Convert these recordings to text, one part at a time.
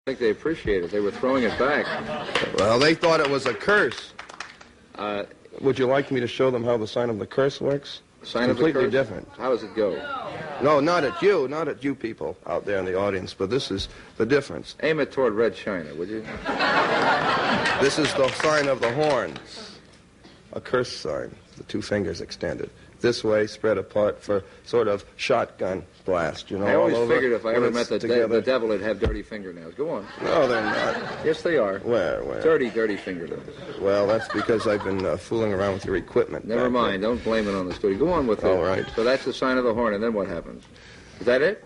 I think they appreciate it. They were throwing it back. Well, they thought it was a curse. Would you like me to show them how the sign of the curse works? Sign of the curse? Completely different. How does it go? No, not at you people out there in the audience, but this is the difference. Aim it toward Red China, would you? This is the sign of the horn. A curse sign, the two fingers extended. This way, spread apart for sort of shotgun blast, you know. I always all over. figured if I ever met the devil, it'd have dirty fingernails. Go on. No, they're not. Yes, they are. Where? Dirty fingernails. Well, that's because I've been fooling around with your equipment. Never mind. Don't blame it on the studio. Go on with it. All right. So that's the sign of the horn, and then what happens? Is that it?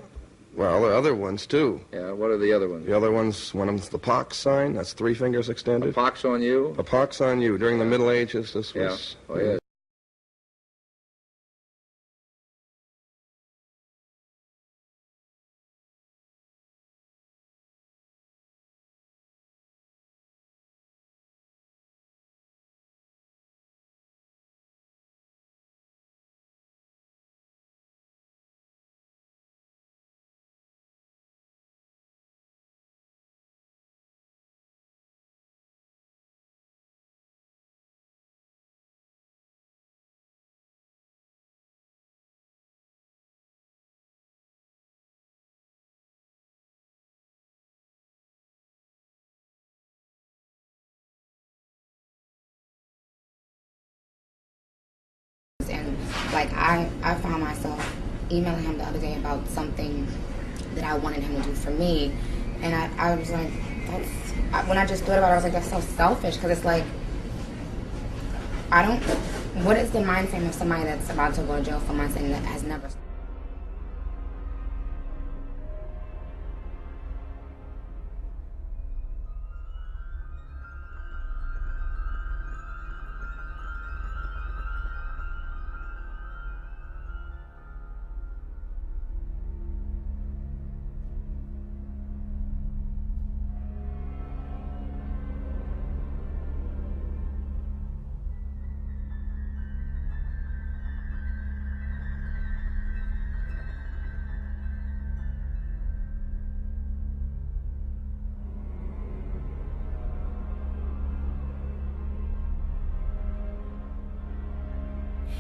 Well, there are other ones, too. Yeah, what are the other ones? The other ones, one of them's the pox sign. That's three fingers extended. A pox on you? A pox on you. During the Middle Ages, this was... Yeah. Oh, yeah. And like I found myself emailing him the other day about something that I wanted him to do for me, and I was like, when I just thought about it, I was like, that's so selfish, because it's like, what is the mind frame of somebody that's about to go to jail for months and that has never...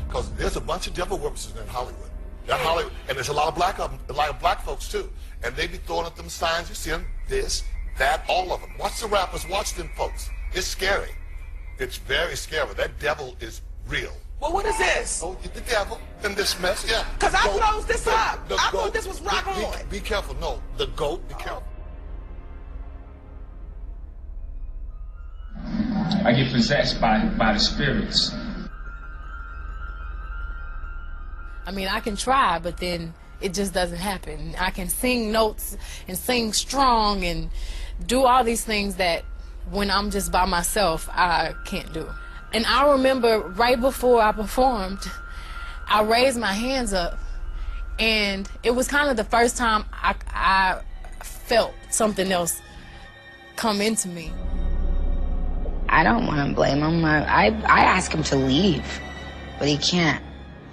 Because there's a bunch of devil worshipers in Hollywood. And there's a lot of black folks too. And they be throwing up them signs. You see them, this, that, all of them. Watch the rappers, watch them folks. It's scary. It's very scary. That devil is real. Well, what is this? Oh, the devil in this mess, yeah. Because I closed this up. I thought this was rock on. Be careful. No, the goat, be careful. I get possessed by the spirits. I mean, I can try, but then it just doesn't happen. I can sing notes and sing strong and do all these things that when I'm just by myself, I can't do. And I remember right before I performed, I raised my hands up, and it was kind of the first time I felt something else come into me. I don't want to blame him. I ask him to leave, but he can't.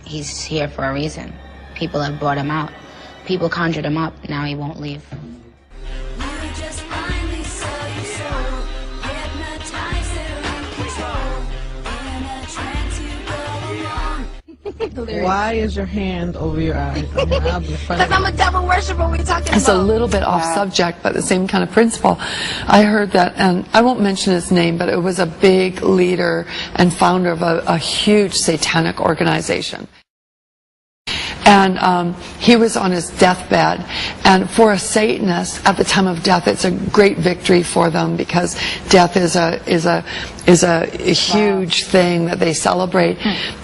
He's here for a reason. People have brought him out. People conjured him up. Now he won't leave. Why is your hand over your eyes? Because I'm a devil worshiper. We're talking about. It's a little bit off subject, but the same kind of principle. I heard that, and I won't mention his name, but it was a big leader and founder of a huge satanic organization. And he was on his deathbed, and for a Satanist at the time of death, it's a great victory for them, because death is a huge thing that they celebrate.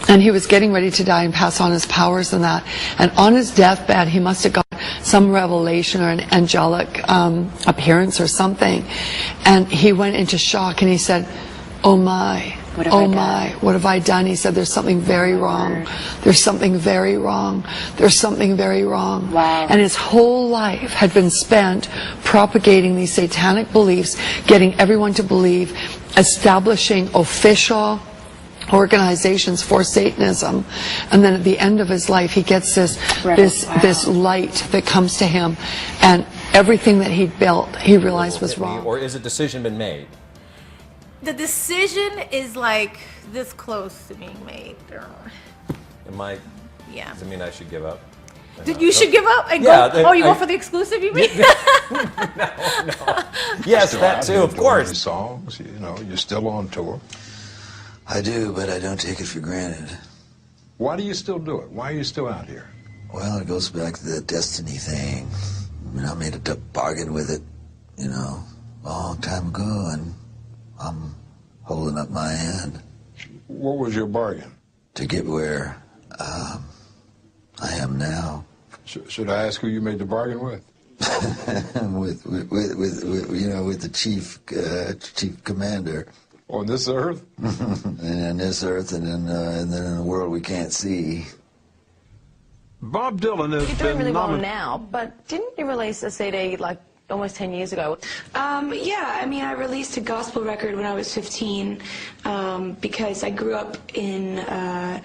And he was getting ready to die and pass on his powers and that. And on his deathbed, he must have got some revelation or an angelic appearance or something, and he went into shock and he said, "Oh my. Oh my, what have I done?" He said, "There's something very wrong. There's something very wrong. There's something very wrong." Wow. And his whole life had been spent propagating these satanic beliefs, getting everyone to believe, establishing official organizations for Satanism. And then at the end of his life, he gets this light that comes to him, and everything that he'd built, he realized was wrong. Or is a decision been made? The decision is like this close to being made. Am I? Yeah. Does it mean I should give up? You should give up and Yeah, go. Oh, you go for the exclusive? You mean? No. Yes, that too. Of course. Songs, you know, you're still on tour. I do, but I don't take it for granted. Why do you still do it? Why are you still out here? Well, it goes back to the destiny thing. I mean, I made a bargain with it, you know, a long time ago, and I'm holding up my hand. What was your bargain? To get where I am now. Should I ask who you made the bargain with? with the chief commander. On this earth? And on this earth, and then in a world we can't see. Bob Dylan has You're doing really well now, but didn't you release a CD like almost 10 years ago? Yeah, I mean, I released a gospel record when I was 15 because I grew up in, a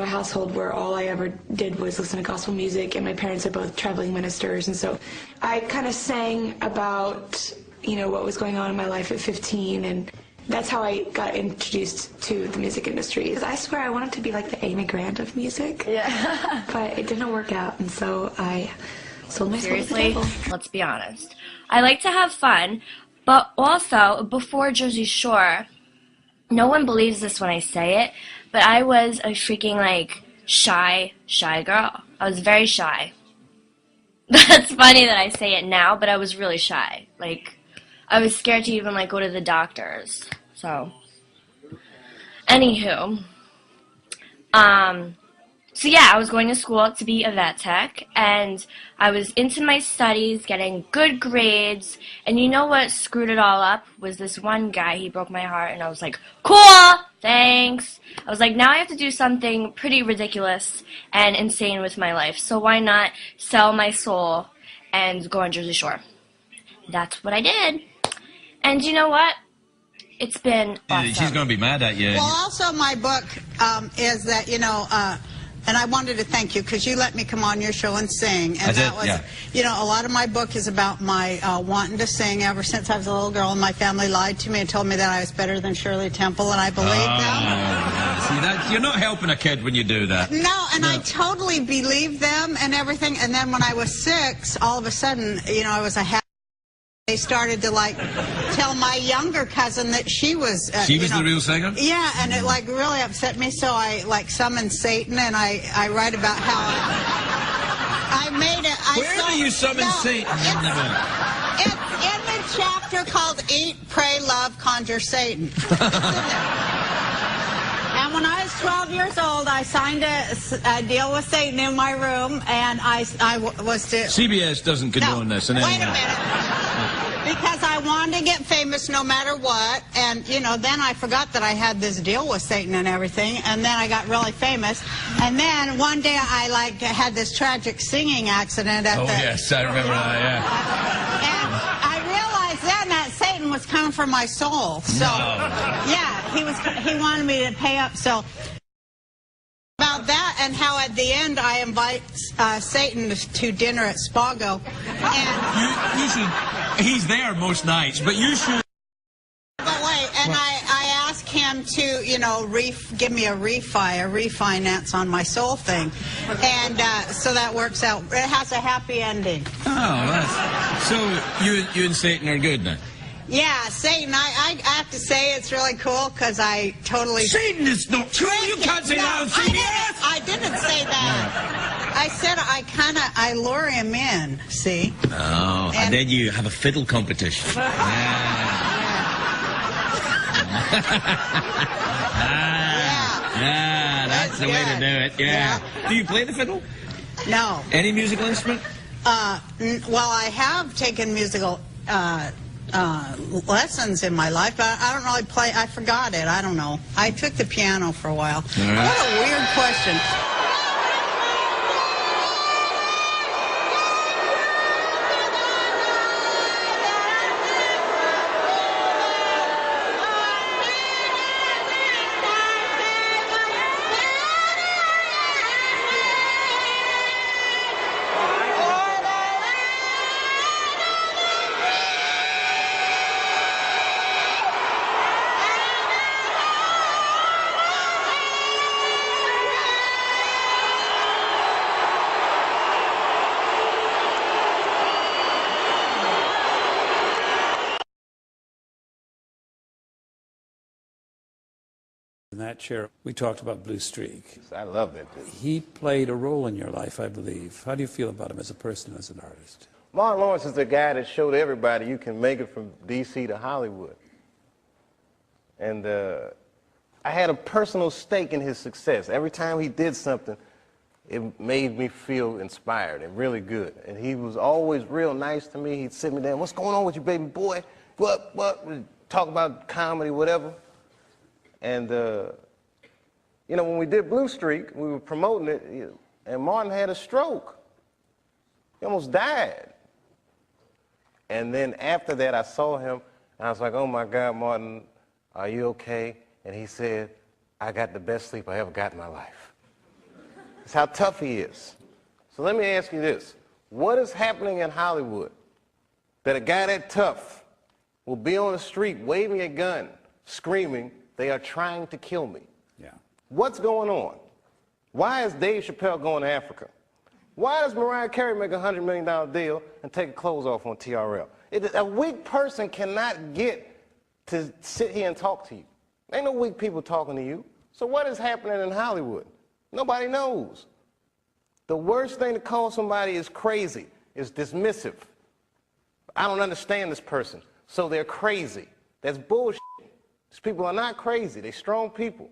household where all I ever did was listen to gospel music, and my parents are both traveling ministers, and so I kind of sang about, what was going on in my life at 15, and that's how I got introduced to the music industry. I swear I wanted to be like the Amy Grant of music, yeah, but it didn't work out, and so I sold my soul to the devil. Let's be honest. I like to have fun, but also, before Jersey Shore, no one believes this when I say it, but I was a freaking, shy girl. I was very shy. That's funny that I say it now, but I was really shy. I was scared to even, go to the doctors. So, anywho, so yeah, I was going to school to be a vet tech, and I was into my studies, getting good grades, and you know what screwed it all up? Was this one guy. He broke my heart, and I was like, cool, thanks. I was like, now I have to do something pretty ridiculous and insane with my life, so why not sell my soul and go on Jersey Shore? That's what I did. And you know what? It's been awesome. She's going to be mad at you. Well, also my book is that, and I wanted to thank you because you let me come on your show and sing. And that was, a lot of my book is about my wanting to sing ever since I was a little girl, and my family lied to me and told me that I was better than Shirley Temple, and I believed them. See, you're not helping a kid when you do that. No, and I totally believed them and everything. And then when I was 6, all of a sudden, I was a happy. They started to tell my younger cousin that she was the real singer? Yeah, and it really upset me, so I summoned Satan, and I write about how I made it. Where do you summon Satan? It's in the chapter called Eat, Pray, Love, Conjure Satan. And when I was 12 years old, I signed a deal with Satan in my room, and I was to... CBS doesn't condone this. Wait a minute. Because I wanted to get famous no matter what, and, then I forgot that I had this deal with Satan and everything, and then I got really famous, and then one day I, had this tragic singing accident at yes, I remember that, yeah. And I realized then that Satan was coming for my soul, so, yeah, he wanted me to pay up, so... About that, and how at the end I invite Satan to dinner at Spago. And you should. He's there most nights, but you should. But wait, and I ask him to, give me a refinance on my soul thing, and so that works out. It has a happy ending. Oh, so you and Satan are good then. Yeah, Satan, I have to say it's really cool because I totally... Satan is not true. You can't say that on CBS. I didn't say that. I said I lure him in, see? Oh, and then you have a fiddle competition. That's the way to do it, yeah. Do you play the fiddle? No. Any musical instrument? Well, I have taken musical... lessons in my life, but I don't really play. I forgot it. I don't know. I took the piano for a while. What a weird question. In that chair, we talked about Blue Streak. I love that dude. He played a role in your life, I believe. How do you feel about him as a person, as an artist? Martin Lawrence is the guy that showed everybody you can make it from D.C. to Hollywood. And I had a personal stake in his success. Every time he did something, it made me feel inspired and really good. And he was always real nice to me. He'd sit me down, "What's going on with you, baby boy? What? We'd talk about comedy, whatever." And, you know, when we did Blue Streak, we were promoting it, and Martin had a stroke. He almost died. And then after that, I saw him, and I was like, "Oh, my God, Martin, are you okay?" And he said, "I got the best sleep I ever got in my life." That's how tough he is. So let me ask you this. What is happening in Hollywood that a guy that tough will be on the street waving a gun, screaming, "They are trying to kill me"? Yeah. What's going on? Why is Dave Chappelle going to Africa? Why does Mariah Carey make a $100 million deal and take her clothes off on TRL? A weak person cannot get to sit here and talk to you. Ain't no weak people talking to you. So what is happening in Hollywood? Nobody knows. The worst thing to call somebody is crazy, is dismissive. I don't understand this person, so they're crazy. That's bullshit. These people are not crazy. They're strong people.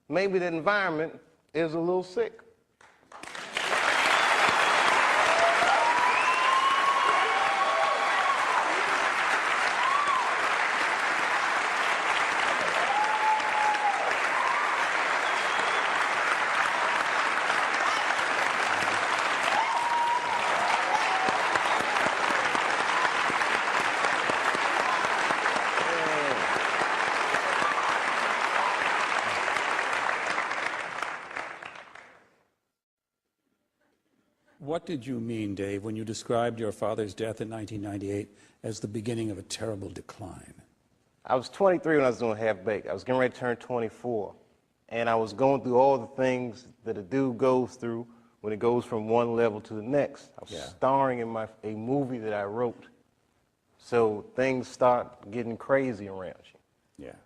Maybe the environment is a little sick. What did you mean, Dave, when you described your father's death in 1998 as the beginning of a terrible decline? I was 23 when I was doing Half Baked. I was getting ready to turn 24. And I was going through all the things that a dude goes through when it goes from one level to the next. I was starring in a movie that I wrote. So things start getting crazy around you. Yeah.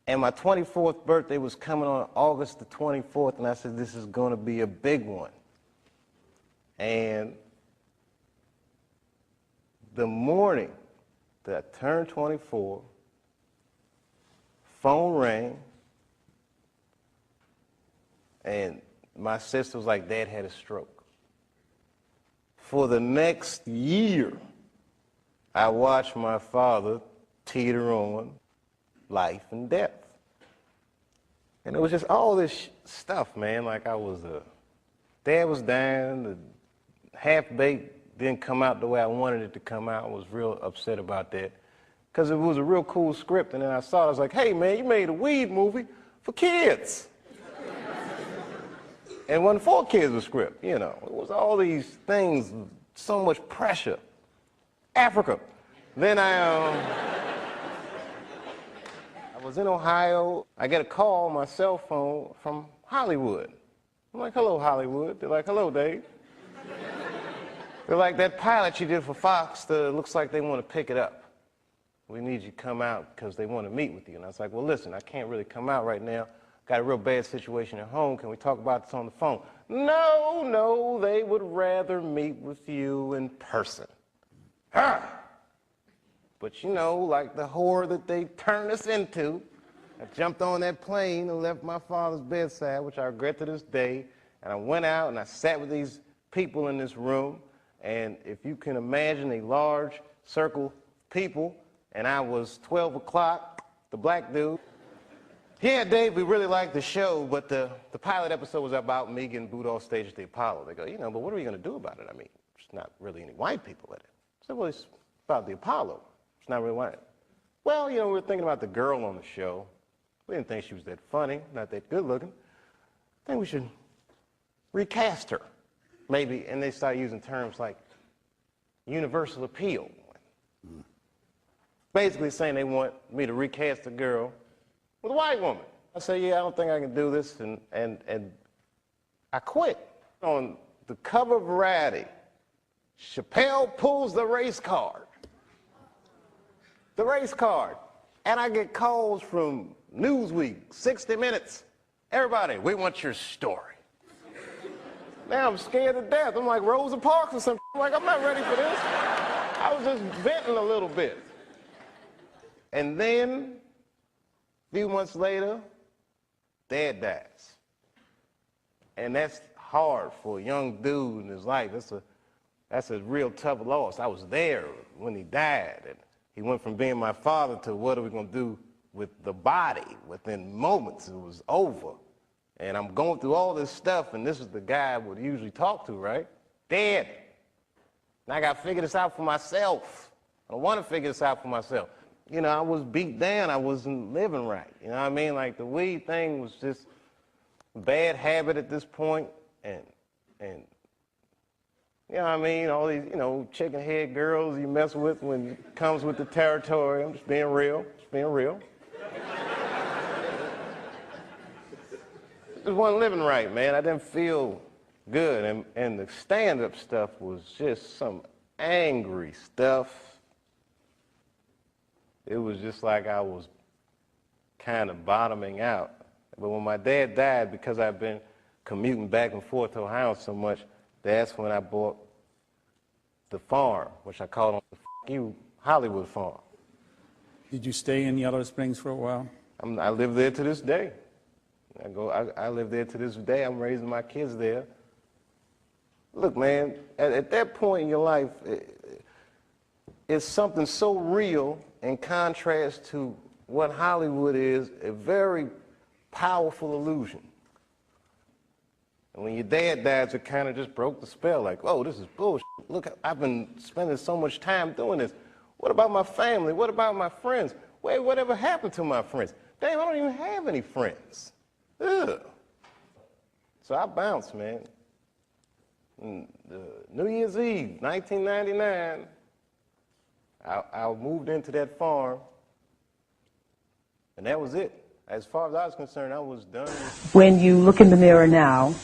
And my 24th birthday was coming on August the 24th, and I said, this is going to be a big one. And the morning that I turned 24, phone rang, and my sister was like, Dad had a stroke. For the next year, I watched my father teeter on life and death. And it was just all this stuff, man. Like Dad was dying, the Half Baked didn't come out the way I wanted it to come out. I was real upset about that. Because it was a real cool script, and then I saw it, I was like, hey, man, you made a weed movie for kids. And it wasn't for kids, the script, you know. It was all these things, so much pressure. Africa. Then I was in Ohio. I get a call on my cell phone from Hollywood. I'm like, hello, Hollywood. They're like, hello, Dave. They're like, that pilot you did for Fox, looks like they want to pick it up. We need you to come out because they want to meet with you. And I was like, well, listen, I can't really come out right now. Got a real bad situation at home. Can we talk about this on the phone? No, they would rather meet with you in person. But you know, like the whore that they turned us into, I jumped on that plane and left my father's bedside, which I regret to this day, and I went out and I sat with these people in this room, and if you can imagine a large circle of people, and I was 12 o'clock, the black dude. Yeah, Dave, we really liked the show, but the pilot episode was about me getting booed off stage at the Apollo. They go, you know, but what are we going to do about it? I mean, there's not really any white people in it. I said, well, it's about the Apollo. It's not really white. Well, you know, we were thinking about the girl on the show. We didn't think she was that funny, not that good looking. I think we should recast her, maybe. And they started using terms like universal appeal. Basically saying they want me to recast a girl with a white woman. I said, yeah, I don't think I can do this, and I quit. On the cover of Variety, Chappelle pulls the race card. The race card. And I get calls from Newsweek, 60 Minutes. Everybody, we want your story. Now I'm scared to death. I'm like Rosa Parks or something. I'm like, I'm not ready for this. I was just venting a little bit. And then, a few months later, Dad dies. And that's hard for a young dude in his life. That's a real tough loss. I was there when he died. And he went from being my father to what are we going to do with the body? Within moments, it was over. And I'm going through all this stuff, and this is the guy I would usually talk to, right? Dead. And I got to figure this out for myself. I don't want to figure this out for myself. You know, I was beat down. I wasn't living right. You know what I mean? Like, the weed thing was just a bad habit at this point. And you know what I mean? All these, you know, chicken head girls you mess with when it comes with the territory. I'm just being real. Just being real. Just wasn't living right, man. I didn't feel good. And the stand-up stuff was just some angry stuff. It was just like I was kind of bottoming out. But when my dad died, because I've been commuting back and forth to Ohio so much, that's when I bought the farm, which I called the Hollywood farm. Did you stay in Yellow Springs for a while? I live there to this day. I live there to this day. I'm raising my kids there. Look, man, at that point in your life, it's something so real in contrast to what Hollywood is, a very powerful illusion. And when your dad died, it kind of just broke the spell, like, oh, this is bullshit. Look, I've been spending so much time doing this. What about my family? What about my friends? Wait, whatever happened to my friends? Damn, I don't even have any friends. Ugh. So I bounced, man. New Year's Eve, 1999, I moved into that farm, and that was it. As far as I was concerned, I was done. When you look in the mirror now,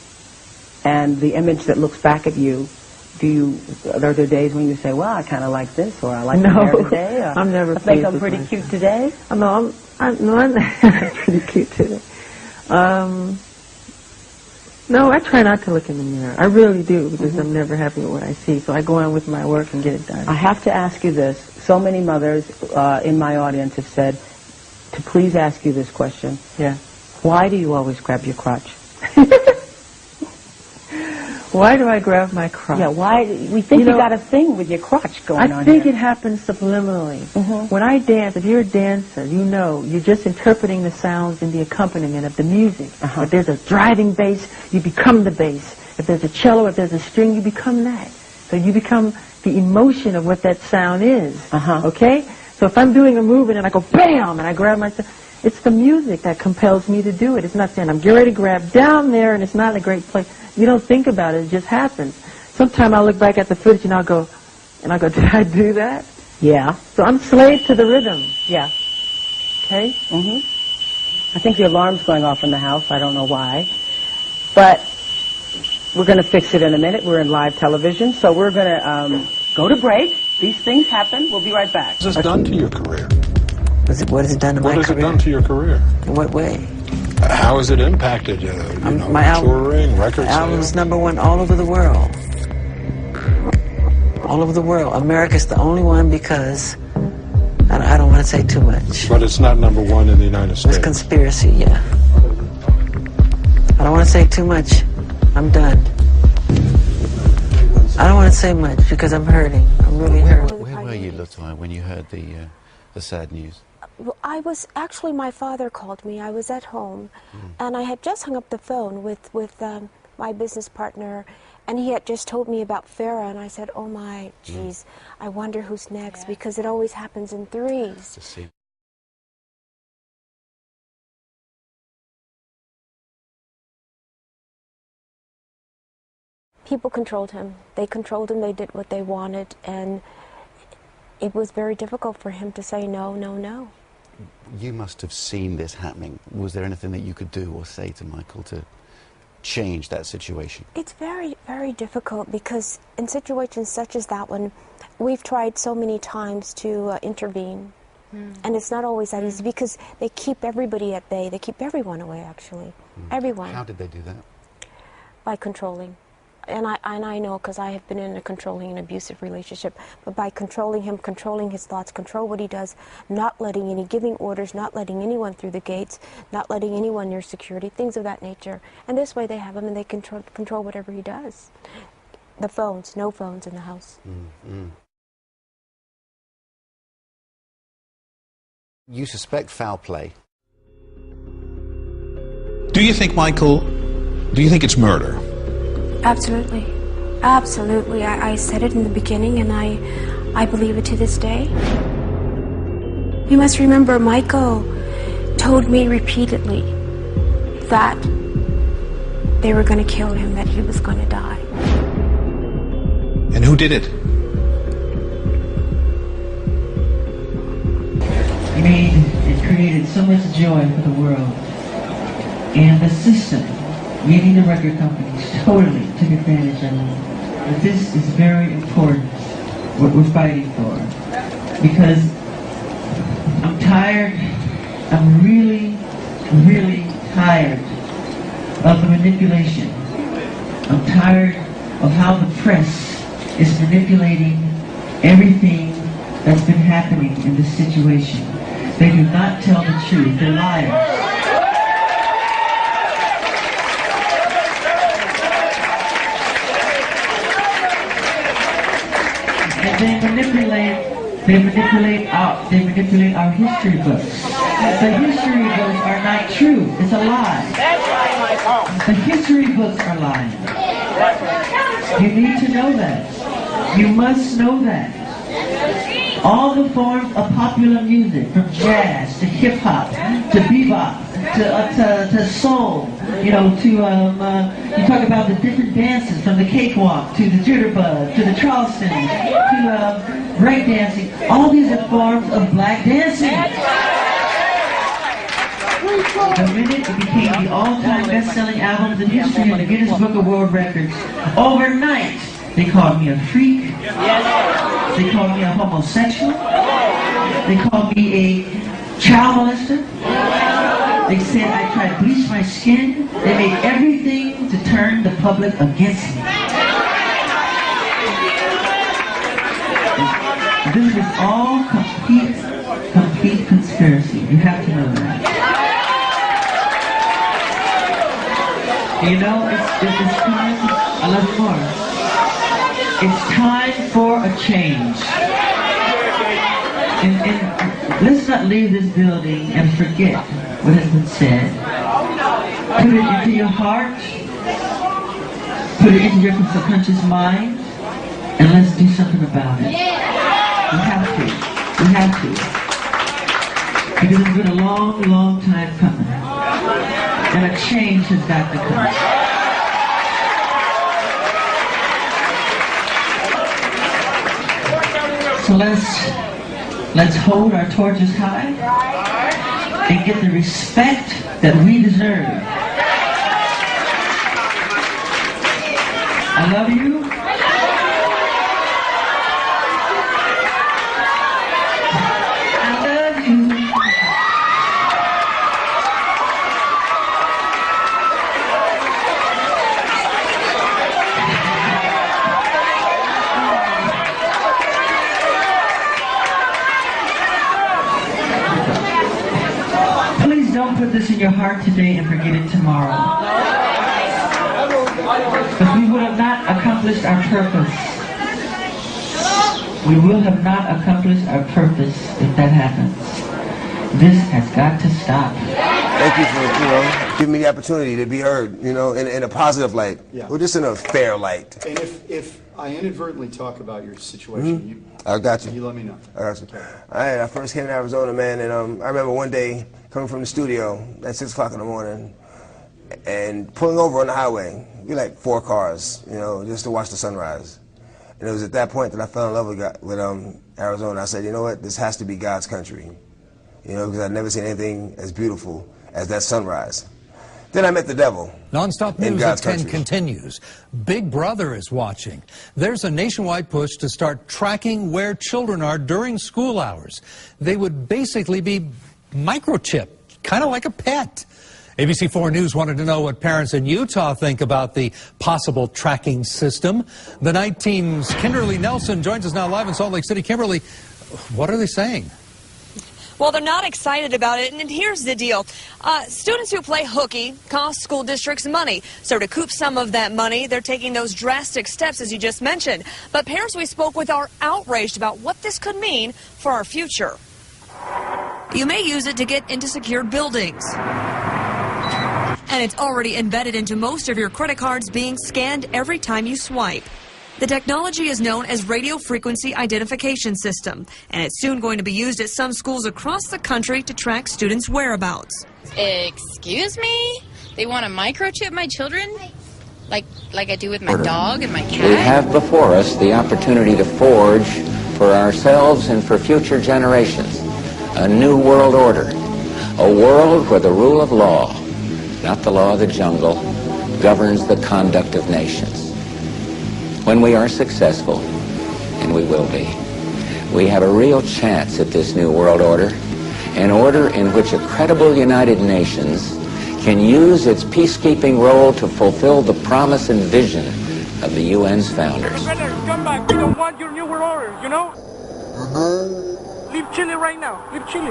and the image that looks back at you, are there days when you say, well, I kind of like this, or I like my hair today? Or, I'm never I think I'm pretty cute today? No, I'm pretty cute today. No, I try not to look in the mirror. I really do, because I'm never happy with what I see. So I go on with my work and get it done. I have to ask you this. So many mothers in my audience have said to please ask you this question. Yeah. Why do you always grab your crotch? Why do I grab my crotch? Yeah, why? We think you got a thing with your crotch going on I think here. it happens subliminally. When I dance, if you're a dancer, you know, you're just interpreting the sounds and the accompaniment of the music. If there's a driving bass, you become the bass. If there's a cello, if there's a string, you become that. So you become the emotion of what that sound is. Okay? So if I'm doing a move and then I go bam and I grab myself, it's the music that compels me to do it. It's not saying I'm getting ready to grab down there and it's not in a great place. You don't think about it, it just happens. Sometimes I'll look back at the footage and I'll go, did I do that? Yeah. So I'm slave to the rhythm. Yeah. Okay? I think the alarm's going off in the house. I don't know why. But we're going to fix it in a minute. We're in live television, so we're going to go to break. These things happen. We'll be right back. What has this done to your career? What has it done to my career? What has it done to your career? In what way? How has it impacted, my touring, record album's sales? #1 all over the world. All over the world. America's the only one because I don't want to say too much. But it's not #1 in the United States. It's conspiracy, yeah. I don't want to say too much. I'm done. I don't want to say much because I'm hurting. I'm really hurting. Where were you, Latoya, when you heard the sad news? Well, actually, my father called me. I was at home, and I had just hung up the phone with my business partner, and he had just told me about Farrah, and I said, oh my, geez, I wonder who's next, because it always happens in threes. People controlled him. They controlled him. They did what they wanted, and it was very difficult for him to say no, no, no. You must have seen this happening. Was there anything that you could do or say to Michael to change that situation? It's very, very difficult because in situations such as that one, we've tried so many times to intervene. And it's not always that easy because they keep everybody at bay. They keep everyone away, actually. Everyone. How did they do that? By controlling. And I know because I have been in a controlling and abusive relationship, but by controlling him, controlling his thoughts, control what he does, not letting any, giving orders, not letting anyone through the gates, not letting anyone near security, things of that nature. And this way they have him and they control whatever he does. The phones, no phones in the house. You suspect foul play. Do you think, Michael, do you think it's murder? Absolutely. Absolutely. I said it in the beginning and I believe it to this day. You must remember, Michael told me repeatedly that they were going to kill him, that he was going to die. And who did it? He made and created so much joy for the world. And the system, meaning the record companies, totally took advantage of it. But this is very important, what we're fighting for. Because I'm tired, I'm really, really tired of the manipulation. I'm tired of how the press is manipulating everything that's been happening in this situation. They do not tell the truth, they're liars. And they manipulate our history books. The history books are not true. It's a lie. The history books are lying. You need to know that. You must know that. All the forms of popular music, from jazz to hip hop to bebop to soul, you know, to you talk about the different dances, from the cakewalk to the jitterbug to the Charleston to break dancing. All these are forms of black dancing. The minute it became the all-time best-selling albums in history in the Guinness Book of World Records, overnight they called me a freak. They called me a homosexual. They called me a child molester. They said I tried to bleach my skin. They made everything to turn the public against me. This is all complete conspiracy. You have to know that. You know, it's time. I love you more. It's time for a change. And let's not leave this building and forget what has been said. Put it into your heart. Put it into your subconscious mind. And let's do something about it. We have to. We have to. Because it's been a long, long time coming. And a change has got to come. So let's hold our torches high and get the respect that we deserve. I love you. I love you. Don't put this in your heart today and forget it tomorrow. But we would have not accomplished our purpose. We will have not accomplished our purpose if that happens. This has got to stop. Thank you for, giving me the opportunity to be heard, in a positive light. Yeah. Or just in a fair light. And if I inadvertently talk about your situation, I got you. You let me know. I got you. I first came to Arizona, man, and I remember one day coming from the studio at 6 o'clock in the morning and pulling over on the highway. We like 4 cars, just to watch the sunrise. And it was at that point that I fell in love with Arizona. I said, you know what, this has to be God's country. Because I'd never seen anything as beautiful as that sunrise. Then I met the devil. Nonstop in News God's at 10 country. continues. Big Brother is watching. There's a nationwide push to start tracking where children are during school hours. They would basically be microchipped, kind of like a pet. ABC4 News wanted to know what parents in Utah think about the possible tracking system. The night team's Kimberly Nelson joins us now live in Salt Lake City. Kimberly, what are they saying? Well, they're not excited about it, and here's the deal. Students who play hooky cost school districts money. So to recoup some of that money, they're taking those drastic steps, as you just mentioned. But parents we spoke with are outraged about what this could mean for our future. You may use it to get into secured buildings. And it's already embedded into most of your credit cards, being scanned every time you swipe. The technology is known as Radio Frequency Identification System, and it's soon going to be used at some schools across the country to track students' whereabouts. Excuse me? They want to microchip my children? Like I do with my dog and my cat? We have before us the opportunity to forge for ourselves and for future generations a new world order, a world where the rule of law, not the law of the jungle, governs the conduct of nations. When we are successful, and we will be, we have a real chance at this new world order, an order in which a credible United Nations can use its peacekeeping role to fulfill the promise and vision of the UN's founders. You better come back. We don't want your new world order, you know? Leave Chile right now. Leave Chile.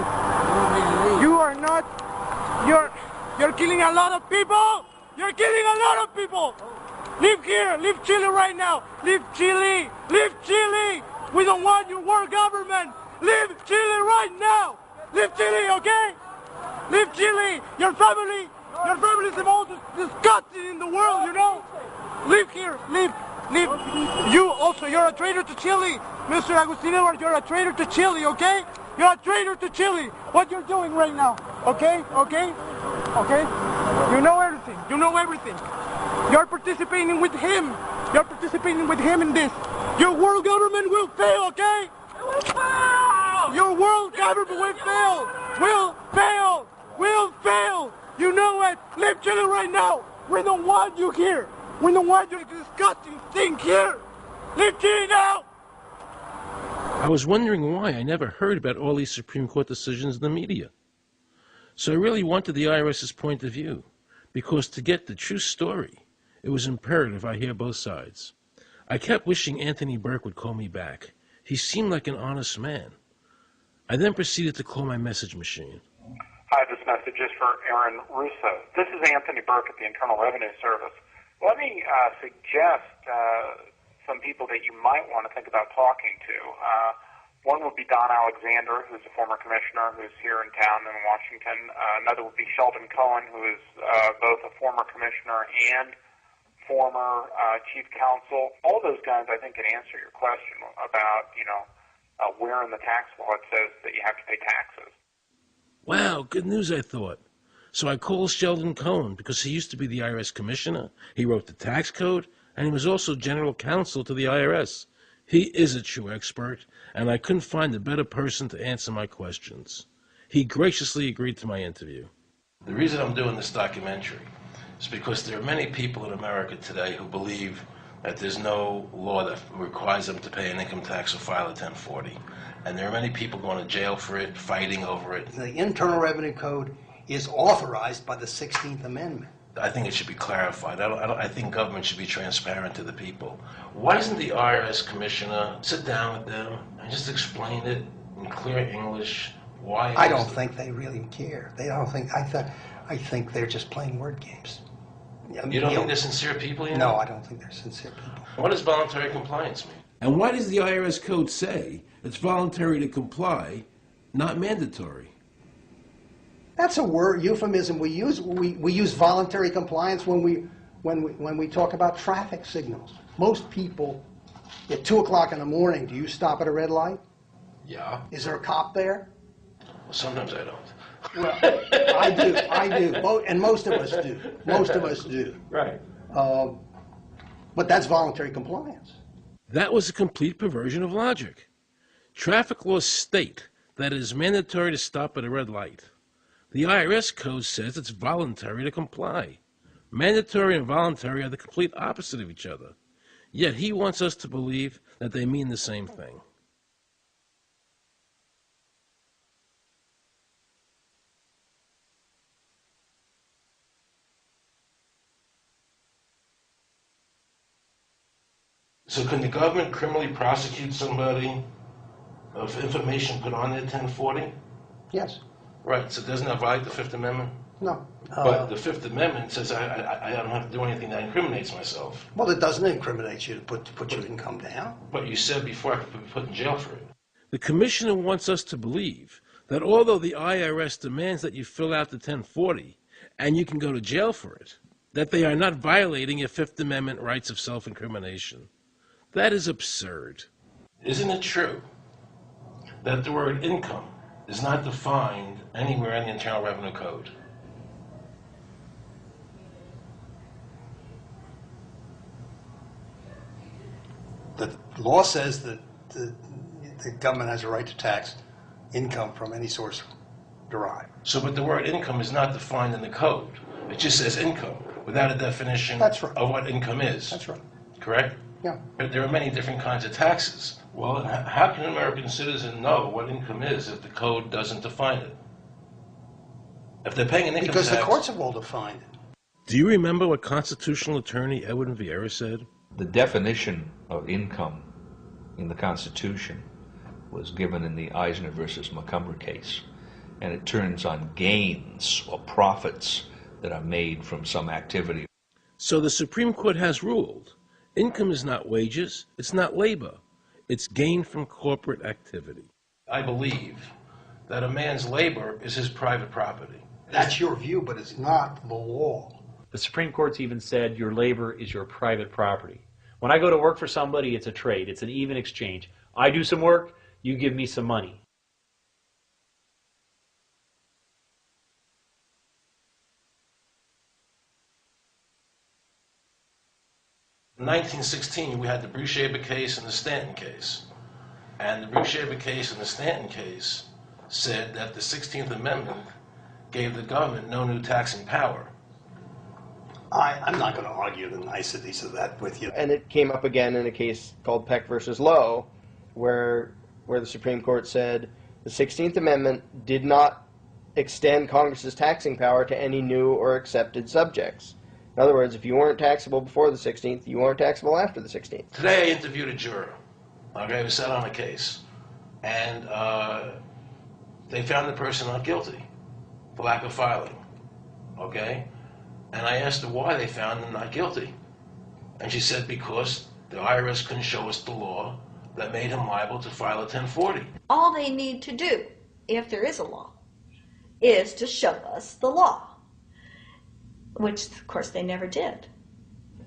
You are not... You're killing a lot of people! You're killing a lot of people! Leave here! Leave Chile right now! Leave Chile! Leave Chile! We don't want your world government! Leave Chile right now! Leave Chile, okay? Leave Chile! Your family is the most disgusting in the world, you know? Leave here! Leave! You also, you're a traitor to Chile! Mr. Agustin Edwards, you're a traitor to Chile, okay? You're a traitor to Chile! What you're doing right now, okay? Okay? Okay? You know everything. You know everything. You're participating with him. You're participating with him in this. Your world government will fail, okay? It will fail! Your world government will fail! Will fail! Will fail! You know it! Leave Chile right now! We don't want you here! We don't want your disgusting thing here! Leave Chile now! I was wondering why I never heard about all these Supreme Court decisions in the media. So I really wanted the IRS's point of view, because to get the true story, it was imperative I hear both sides. I kept wishing Anthony Burke would call me back. He seemed like an honest man. I then proceeded to call my message machine. Hi, this message is for Aaron Russo. This is Anthony Burke at the Internal Revenue Service. Let me suggest some people that you might want to think about talking to. One would be Don Alexander, who's a former commissioner who's here in town in Washington. Another would be Sheldon Cohen, who is both a former commissioner and former chief counsel. All those guys, I think, can answer your question about, where in the tax law it says that you have to pay taxes. Wow, good news, I thought. So I called Sheldon Cohen because he used to be the IRS commissioner. He wrote the tax code, and he was also general counsel to the IRS. He is a true expert, and I couldn't find a better person to answer my questions. He graciously agreed to my interview. The reason I'm doing this documentary is because there are many people in America today who believe that there's no law that requires them to pay an income tax or file a 1040. And there are many people going to jail for it, fighting over it. The Internal Revenue Code is authorized by the 16th Amendment. I think it should be clarified. I think government should be transparent to the people. Why doesn't the IRS commissioner sit down with them and just explain it in clear English? Why? I don't think they really care. I think they're just playing word games. You don't think they're sincere people? No, I don't think they're sincere people. What does voluntary compliance mean? And why does the IRS code say it's voluntary to comply, not mandatory? That's a word euphemism we use. We use voluntary compliance when we talk about traffic signals. Most people, at 2 o'clock in the morning, do you stop at a red light? Yeah. Is there a cop there? Well, sometimes I don't. Well, I do. And most of us do. Most of us do. Right. But that's voluntary compliance. That was a complete perversion of logic. Traffic laws state that it is mandatory to stop at a red light. The IRS code says it's voluntary to comply. Mandatory and voluntary are the complete opposite of each other. Yet he wants us to believe that they mean the same thing. So can the government criminally prosecute somebody of information put on their 1040? Yes. Right, so doesn't that violate the Fifth Amendment? No. But the Fifth Amendment says I don't have to do anything that incriminates myself. Well, it doesn't incriminate you to put your income down. But you said before I could be put in jail for it. The commissioner wants us to believe that although the IRS demands that you fill out the 1040 and you can go to jail for it, that they are not violating your Fifth Amendment rights of self-incrimination. That is absurd. Isn't it true that the word income is not defined anywhere in the Internal Revenue Code? The law says that the government has a right to tax income from any source derived. So, but the word income is not defined in the code. It just says income without a definition of what income is. That's right. Correct? Yeah. But there are many different kinds of taxes. Well, how can an American citizen know what income is if the code doesn't define it? If they're paying an income Because tax... the courts have all defined it. Do you remember what constitutional attorney Edwin Vieira said? The definition of income in the Constitution was given in the Eisner versus Macomber case, and it turns on gains or profits that are made from some activity. So the Supreme Court has ruled income is not wages, it's not labor, it's gain from corporate activity. I believe that a man's labor is his private property. That's your view, but it's not the law. The Supreme Court's even said your labor is your private property. When I go to work for somebody, it's a trade. It's an even exchange. I do some work, you give me some money. In 1916, we had the Bruce-Shaber case and the Stanton case. And the Bruce-Shaber case and the Stanton case said that the 16th Amendment gave the government no new taxing power. I'm not going to argue the niceties of that with you. And it came up again in a case called Peck versus Lowe, where the Supreme Court said the 16th Amendment did not extend Congress's taxing power to any new or accepted subjects. In other words, if you weren't taxable before the 16th, you weren't taxable after the 16th. Today I interviewed a juror, okay, who sat on a case, and they found the person not guilty for lack of filing, okay? And I asked her why they found him not guilty. And she said because the IRS couldn't show us the law that made him liable to file a 1040. All they need to do, if there is a law, is to show us the law, which, of course, they never did.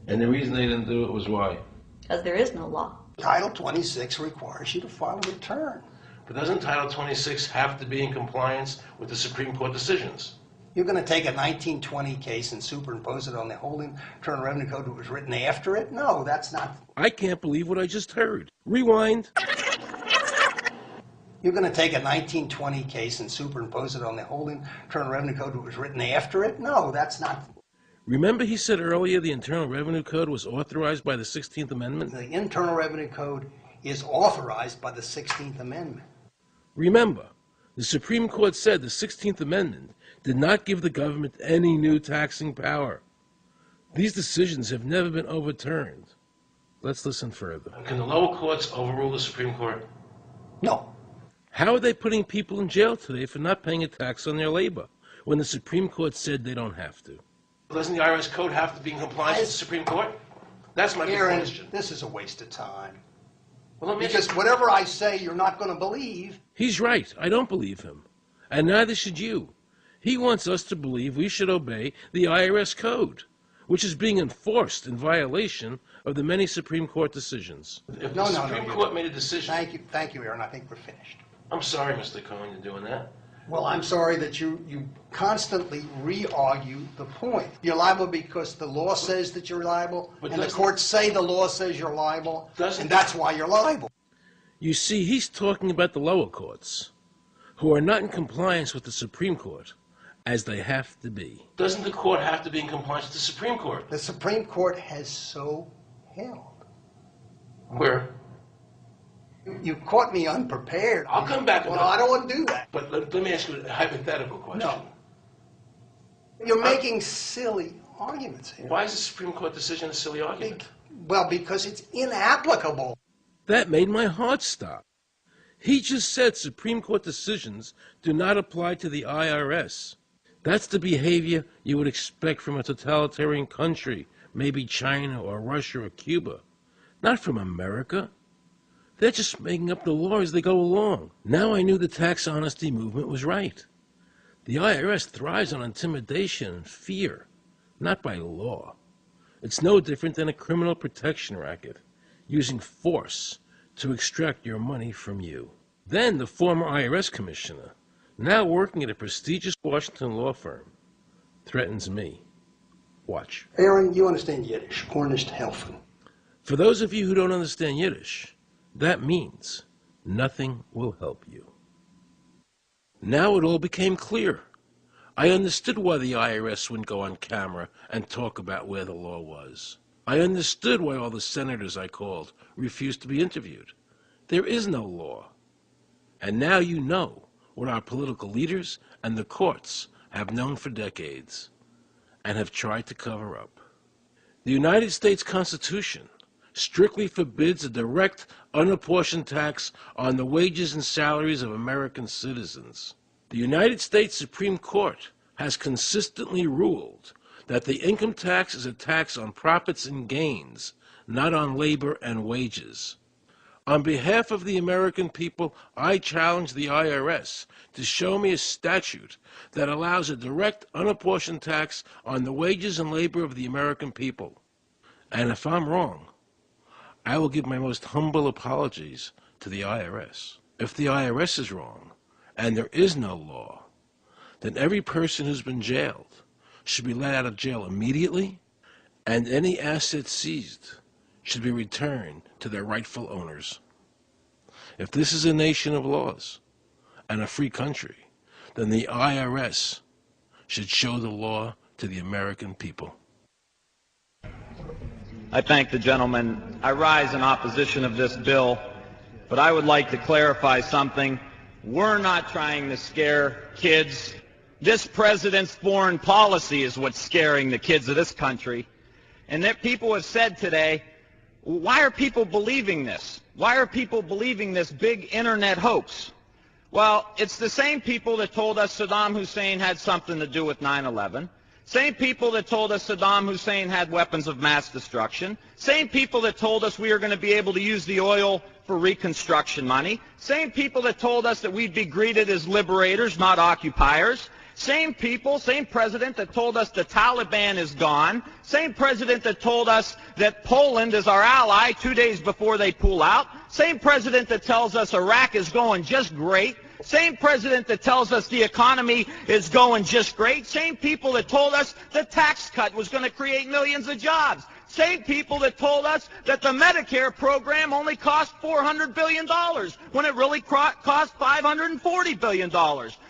And the reason they didn't do it was why? Because there is no law. Title 26 requires you to file a return. But doesn't Title 26 have to be in compliance with the Supreme Court decisions? You're going to take a 1920 case and superimpose it on the whole Internal Revenue Code that was written after it? No, that's not. I can't believe what I just heard. Rewind. You're going to take a 1920 case and superimpose it on the whole Internal Revenue Code that was written after it? No, that's not. Remember he said earlier the Internal Revenue Code was authorized by the 16th Amendment? The Internal Revenue Code is authorized by the 16th Amendment. Remember, the Supreme Court said the 16th Amendment did not give the government any new taxing power. These decisions have never been overturned. Let's listen further. Can the lower courts overrule the Supreme Court? No. How are they putting people in jail today for not paying a tax on their labor when the Supreme Court said they don't have to? Doesn't the IRS code have to be in compliance with the Supreme Court? That's my big question. This is a waste of time. Well, because whatever I say, you're not going to believe. He's right. I don't believe him. And neither should you. He wants us to believe we should obey the IRS code, which is being enforced in violation of the many Supreme Court decisions. If the Supreme Court made a decision... Thank you, Aaron. I think we're finished. I'm sorry, Mr. Cohen, you're doing that. Well, I'm sorry that you constantly re-argue the point. You're liable because the law says that you're liable, and the courts say the law says you're liable, and that's why you're liable. You see, he's talking about the lower courts, who are not in compliance with the Supreme Court, as they have to be. Doesn't the court have to be in compliance with the Supreme Court? The Supreme Court has so held. Where? You caught me unprepared. I'll come back. Well, I don't want to do that. But let me ask you a hypothetical question. No. You're making silly arguments here. Why is the Supreme Court decision a silly argument? Well, because it's inapplicable. That made my heart stop. He just said Supreme Court decisions do not apply to the IRS. That's the behavior you would expect from a totalitarian country, maybe China or Russia or Cuba. Not from America. They're just making up the law as they go along. Now I knew the tax honesty movement was right. The IRS thrives on intimidation and fear, not by law. It's no different than a criminal protection racket, using force to extract your money from you. Then the former IRS commissioner, now working at a prestigious Washington law firm, threatens me. Watch. Aaron, you understand Yiddish. Gornisht helfen. For those of you who don't understand Yiddish, that means nothing will help you. Now it all became clear. I understood why the IRS wouldn't go on camera and talk about where the law was. I understood why all the senators I called refused to be interviewed. There is no law. And now you know what our political leaders and the courts have known for decades and have tried to cover up. The United States Constitution strictly forbids a direct, unapportioned tax on the wages and salaries of American citizens. The United States Supreme Court has consistently ruled that the income tax is a tax on profits and gains, not on labor and wages. On behalf of the American people, I challenge the IRS to show me a statute that allows a direct, unapportioned tax on the wages and labor of the American people. And if I'm wrong, I will give my most humble apologies to the IRS. If the IRS is wrong, and there is no law, then every person who's been jailed should be let out of jail immediately, and any assets seized should be returned to their rightful owners. If this is a nation of laws and a free country, then the IRS should show the law to the American people. I thank the gentleman. I rise in opposition of this bill, but I would like to clarify something. We're not trying to scare kids. This president's foreign policy is what's scaring the kids of this country. And that people have said today, why are people believing this? Why are people believing this big internet hoax? Well, it's the same people that told us Saddam Hussein had something to do with 9/11. Same people that told us Saddam Hussein had weapons of mass destruction. Same people that told us we were going to be able to use the oil for reconstruction money. Same people that told us that we'd be greeted as liberators, not occupiers. Same people, same president that told us the Taliban is gone. Same president that told us that Poland is our ally 2 days before they pull out. Same president that tells us Iraq is going just great. Same president that tells us the economy is going just great. Same people that told us the tax cut was going to create millions of jobs. Same people that told us that the Medicare program only cost $400 billion when it really cost $540 billion.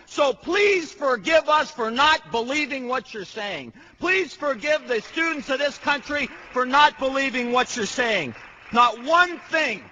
So please forgive us for not believing what you're saying. Please forgive the students of this country for not believing what you're saying. Not one thing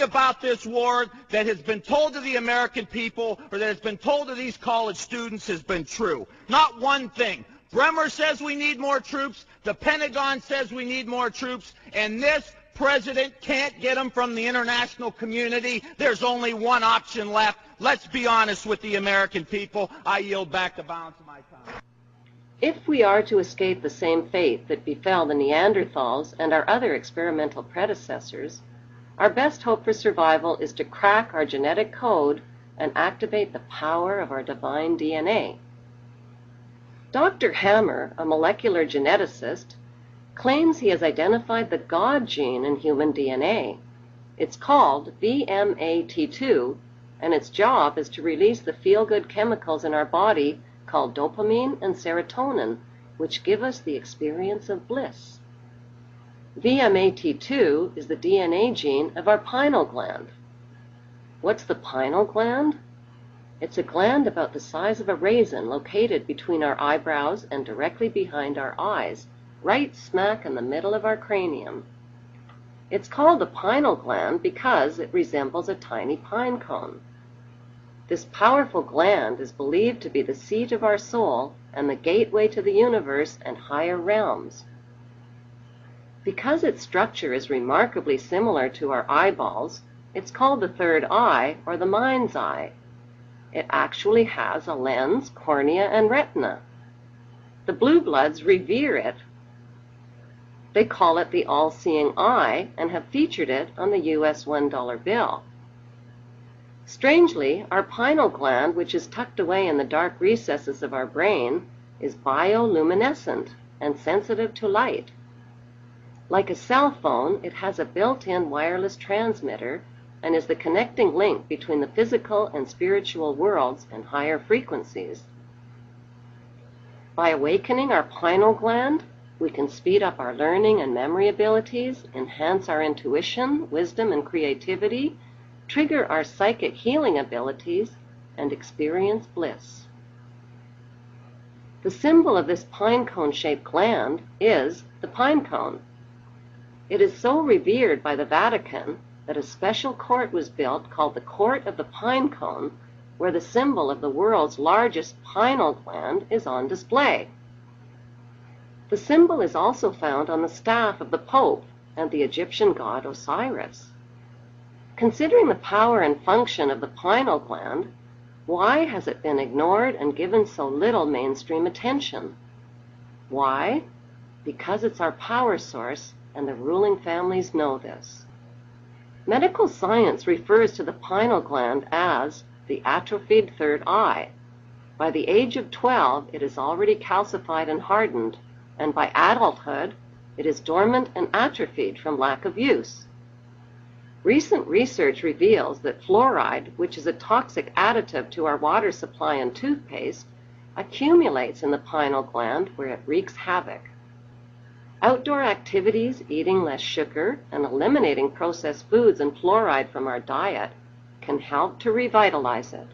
about this war that has been told to the American people or that has been told to these college students has been true. Not one thing. Bremer says we need more troops. The Pentagon says we need more troops. And this president can't get them from the international community. There's only one option left. Let's be honest with the American people. I yield back the balance of my time. If we are to escape the same fate that befell the Neanderthals and our other experimental predecessors, our best hope for survival is to crack our genetic code and activate the power of our divine DNA. Dr. Hammer, a molecular geneticist, claims he has identified the God gene in human DNA. It's called VMAT2, and its job is to release the feel-good chemicals in our body called dopamine and serotonin, which give us the experience of bliss. VMAT2 is the DNA gene of our pineal gland. What's the pineal gland? It's a gland about the size of a raisin located between our eyebrows and directly behind our eyes, right smack in the middle of our cranium. It's called a pineal gland because it resembles a tiny pine cone. This powerful gland is believed to be the seat of our soul and the gateway to the universe and higher realms. Because its structure is remarkably similar to our eyeballs, it's called the third eye or the mind's eye. It actually has a lens, cornea, and retina. The blue bloods revere it. They call it the all-seeing eye and have featured it on the US $1 bill. Strangely, our pineal gland, which is tucked away in the dark recesses of our brain, is bioluminescent and sensitive to light. Like a cell phone, it has a built-in wireless transmitter and is the connecting link between the physical and spiritual worlds and higher frequencies. By awakening our pineal gland, we can speed up our learning and memory abilities, enhance our intuition, wisdom, and creativity, trigger our psychic healing abilities, and experience bliss. The symbol of this pine cone-shaped gland is the pine cone. It is so revered by the Vatican that a special court was built called the Court of the Pine Cone, where the symbol of the world's largest pineal gland is on display. The symbol is also found on the staff of the Pope and the Egyptian god Osiris. Considering the power and function of the pineal gland, why has it been ignored and given so little mainstream attention? Why? Because it's our power source, and the ruling families know this. Medical science refers to the pineal gland as the atrophied third eye. By the age of 12, it is already calcified and hardened, and by adulthood, it is dormant and atrophied from lack of use. Recent research reveals that fluoride, which is a toxic additive to our water supply and toothpaste, accumulates in the pineal gland where it wreaks havoc. Outdoor activities, eating less sugar, and eliminating processed foods and fluoride from our diet can help to revitalize it.